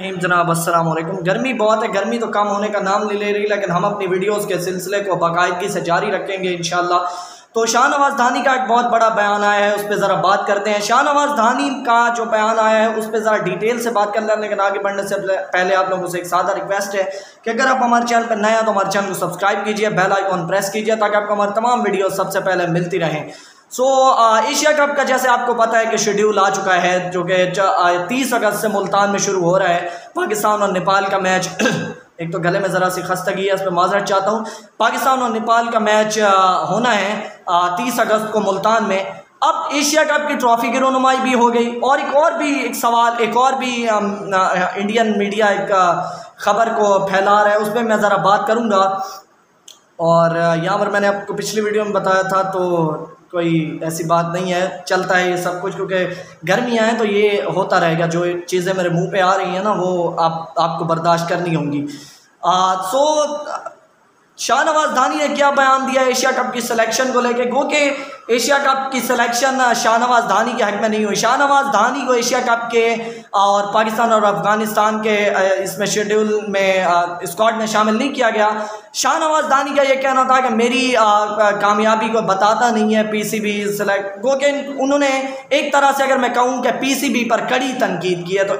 रहीम जनाब अस्सलाम वालेकुम। गर्मी बहुत है, गर्मी तो कम होने का नाम नहीं ले रही, लेकिन हम अपनी वीडियोस के सिलसिले को बाकायदगी से जारी रखेंगे इंशाल्लाह। तो शाहनवाज धानी का एक बहुत बड़ा बयान आया है, उस पर ज़रा बात करते हैं। शाहनवाज धानी का जो बयान आया है उस पर ज़रा डिटेल से बात कर लें, लेकिन आगे बढ़ने से पहले आप लोगों से एक सादा रिक्वेस्ट है कि अगर आप हमारे चैनल पर नए हैं तो हमारे चैनल को सब्सक्राइब कीजिए, बेल आइकॉन प्रेस कीजिए ताकि आपको हमारी तमाम वीडियो सबसे पहले मिलती रहें। एशिया कप का जैसे आपको पता है कि शेड्यूल आ चुका है, जो कि 30 अगस्त से मुल्तान में शुरू हो रहा है। पाकिस्तान और नेपाल का मैच एक तो गले में ज़रा सी खस्तगी है, इस पर माजरत चाहता हूँ। पाकिस्तान और नेपाल का मैच होना है 30 अगस्त को मुल्तान में। अब एशिया कप की ट्रॉफी की रोनुमाई भी हो गई और एक सवाल इंडियन मीडिया एक ख़बर को फैला रहा है, उस पर मैं ज़रा बात करूँगा। और यहाँ पर मैंने आपको पिछली वीडियो में बताया था, तो कोई ऐसी बात नहीं है, चलता है ये सब कुछ, क्योंकि गर्मियाँ हैं तो ये होता रहेगा। जो चीज़ें मेरे मुंह पे आ रही हैं ना, वो आपको बर्दाश्त करनी होंगी। शाहनवाज धानी ने क्या बयान दिया एशिया कप की सिलेक्शन को लेके? गो के एशिया कप की सिलेक्शन शाहनवाज धानी के हक में नहीं हुई। शाहनवाज धानी को एशिया कप के और पाकिस्तान और अफगानिस्तान के इसमें शेड्यूल में स्क्वाड में शामिल नहीं किया गया। शाहनवाज धानी का ये कहना था कि मेरी कामयाबी को बताता नहीं है पीसीबी सेलेक्ट। गो के उन्होंने एक तरह से अगर मैं कहूँ कि पीसीबी पर कड़ी तनकीद की है, तो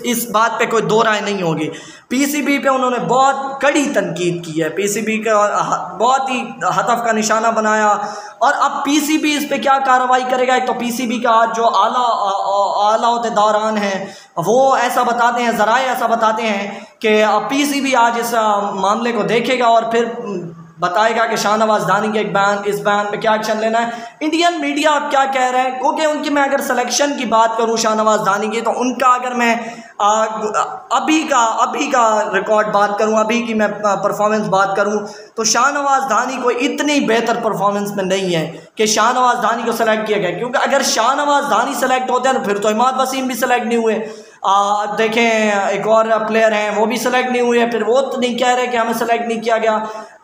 इस बात पे कोई दो राय नहीं होगी। पीसीबी पे उन्होंने बहुत कड़ी तनकीद की है, पीसीबी का बहुत ही हदफ का निशाना बनाया। और अब पीसीबी इस पे क्या कार्रवाई करेगा? एक तो पीसीबी का जो आला ओहदेदारान हैं वो ऐसा बताते हैं, ज़राए ऐसा बताते हैं कि पीसीबी आज इस मामले को देखेगा और फिर बताएगा कि शाहनवाज धानी के इस बयान पे क्या एक्शन लेना है। इंडियन मीडिया अब क्या कह रहे हैं? क्योंकि उनकी मैं अगर सिलेक्शन की बात करूं शाहनवाज धानी की, तो उनका अगर मैं अभी का रिकॉर्ड बात करूं, अभी की मैं परफॉर्मेंस बात करूं, तो शाहनवाज धानी को इतनी बेहतर परफॉर्मेंस में नहीं है कि शाहनवाज धानी को सेलेक्ट किया गया। क्योंकि अगर शाहनवाज धानी सेलेक्ट होते हैं तो फिर तो इमाद वसीम भी सेलेक्ट नहीं हुए। देखें एक और प्लेयर हैं वो भी सेलेक्ट नहीं हुए, फिर वो तो नहीं कह रहे कि हमें सेलेक्ट नहीं किया गया।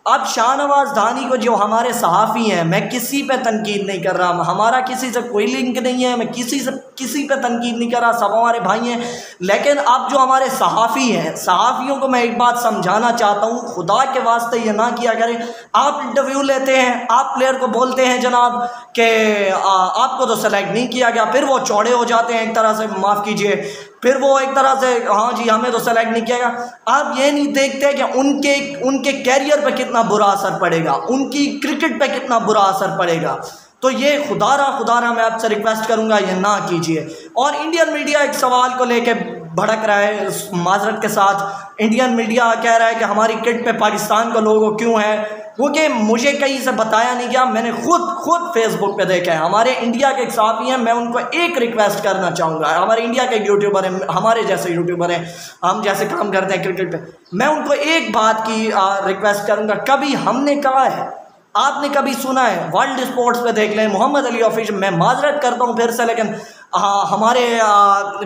अब शाहनवाज धानी को, जो हमारे सहाफ़ी हैं, मैं किसी पे तनकीद नहीं कर रहा, हमारा किसी से कोई लिंक नहीं है, मैं किसी पे तनकीद नहीं कर रहा, सब हमारे भाई हैं। लेकिन अब जो हमारे सहाफ़ी हैं, सहाफ़ियों को मैं एक बात समझाना चाहता हूँ, खुदा के वास्ते ये ना किया करें। आप इंटरव्यू लेते हैं, आप प्लेयर को बोलते हैं जनाब कि आपको तो सेलेक्ट नहीं किया गया, फिर वो चौड़े हो जाते हैं एक तरह से, माफ़ कीजिए, फिर वो एक तरह से हाँ जी हमें तो सेलेक्ट नहीं किया गया। आप ये नहीं देखते कि उनके कैरियर पे कितना बुरा असर पड़ेगा, उनकी क्रिकेट पे कितना बुरा असर पड़ेगा। तो ये खुदारा मैं आपसे रिक्वेस्ट करूंगा ये ना कीजिए। और इंडियन मीडिया एक सवाल को लेके भड़क रहा है, माजरत के साथ इंडियन मीडिया कह रहा है कि हमारी किट पे पाकिस्तान का लोगो क्यों है, क्योंकि मुझे कहीं से बताया नहीं गया, मैंने खुद फेसबुक पे देखा है। हमारे इंडिया के एक साथी हैं, मैं उनको एक रिक्वेस्ट करना चाहूँगा, हमारे इंडिया के यूट्यूबर हैं, हमारे जैसे यूट्यूबर हैं, हम जैसे काम करते हैं क्रिकेट पे, मैं उनको एक बात की रिक्वेस्ट करूँगा। कभी हमने कहा है, आपने कभी सुना है? वर्ल्ड स्पोर्ट्स पे देख लें, मोहम्मद अली ऑफिशियल, मैं माजरत करता हूँ फिर से, लेकिन हमारे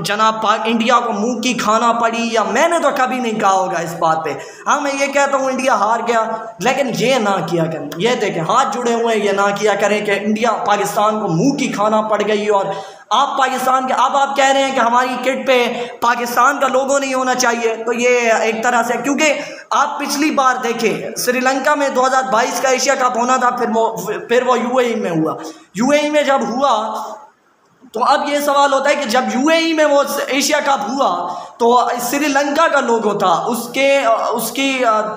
जनाब इंडिया को मुंह की खाना पड़ी, या मैंने तो कभी नहीं कहा होगा इस बात पे। हाँ मैं ये कहता हूँ इंडिया हार गया, लेकिन ये ना किया करें, ये देखें हाथ जुड़े हुए हैं, ये ना किया करें कि इंडिया पाकिस्तान को मुंह की खाना पड़ गई। और आप पाकिस्तान के अब आप कह रहे हैं कि हमारी किट पे पाकिस्तान का लोगो नहीं होना चाहिए, तो ये एक तरह से, क्योंकि आप पिछली बार देखें श्रीलंका में 2022 का एशिया कप होना था, फिर वो यूएई में हुआ। यूएई में जब हुआ तो अब ये सवाल होता है कि जब यूएई में वो एशिया कप हुआ तो श्रीलंका का लोगो था, उसकी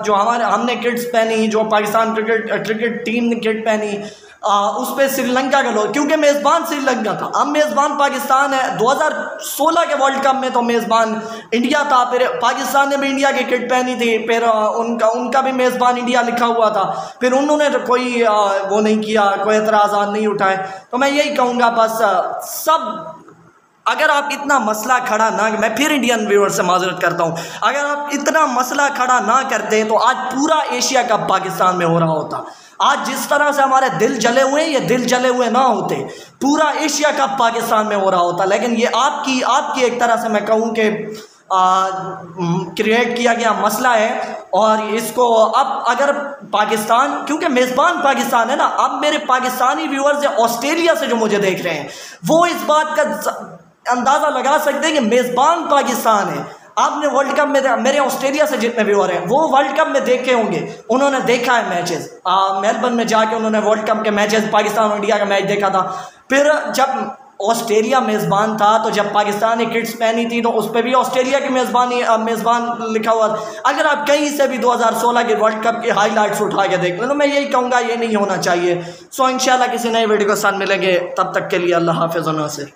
जो हमने किट्स पहनी, जो पाकिस्तान क्रिकेट टीम ने किट पहनी, उस पर श्रीलंका का लोगो, क्योंकि मेज़बान श्रीलंका था। अब मेज़बान पाकिस्तान है। 2016 के वर्ल्ड कप में तो मेज़बान इंडिया था, फिर पाकिस्तान ने भी इंडिया की किट पहनी थी, फिर उनका भी मेज़बान इंडिया लिखा हुआ था, फिर उन्होंने तो कोई वो नहीं किया, कोई एतराज़ात नहीं उठाए। तो मैं यही कहूँगा बस सब, अगर आप इतना मसला खड़ा ना, मैं फिर इंडियन व्यूअर से माजरत करता हूँ, अगर आप इतना मसला खड़ा ना करते तो आज पूरा एशिया कप पाकिस्तान में हो रहा होता। आज जिस तरह से हमारे दिल जले हुए हैं, ये दिल जले हुए ना होते, पूरा एशिया कप पाकिस्तान में हो रहा होता। लेकिन ये आपकी एक तरह से मैं कहूँ कि क्रिएट किया गया मसला है। और इसको अब अगर पाकिस्तान, क्योंकि मेज़बान पाकिस्तान है ना, अब मेरे पाकिस्तानी व्यूअर्स ऑस्ट्रेलिया से जो मुझे देख रहे हैं वो इस बात का अंदाज़ा लगा सकते हैं कि मेज़बान पाकिस्तान है। आपने वर्ल्ड कप में, मेरे ऑस्ट्रेलिया से जितने व्यूअर हैं वो वर्ल्ड कप में देखे होंगे, उन्होंने देखा है मैचेस। मेलबर्न में जाके उन्होंने वर्ल्ड कप के मैचेस, पाकिस्तान और इंडिया का मैच देखा था। फिर जब ऑस्ट्रेलिया मेज़बान था तो जब पाकिस्तानी किट्स पहनी थी तो उस पर भी ऑस्ट्रेलिया की मेज़बान लिखा हुआ था। अगर आप कहीं से भी 2016 के वर्ल्ड कप की हाईलाइट्स उठा के देख लें तो मैं यही कहूँगा ये नहीं होना चाहिए। सो इंशाल्लाह किसी नए वीडियो के साथ मिलेंगे, तब तक के लिए अल्लाह हाफ़िज़ व नासिर।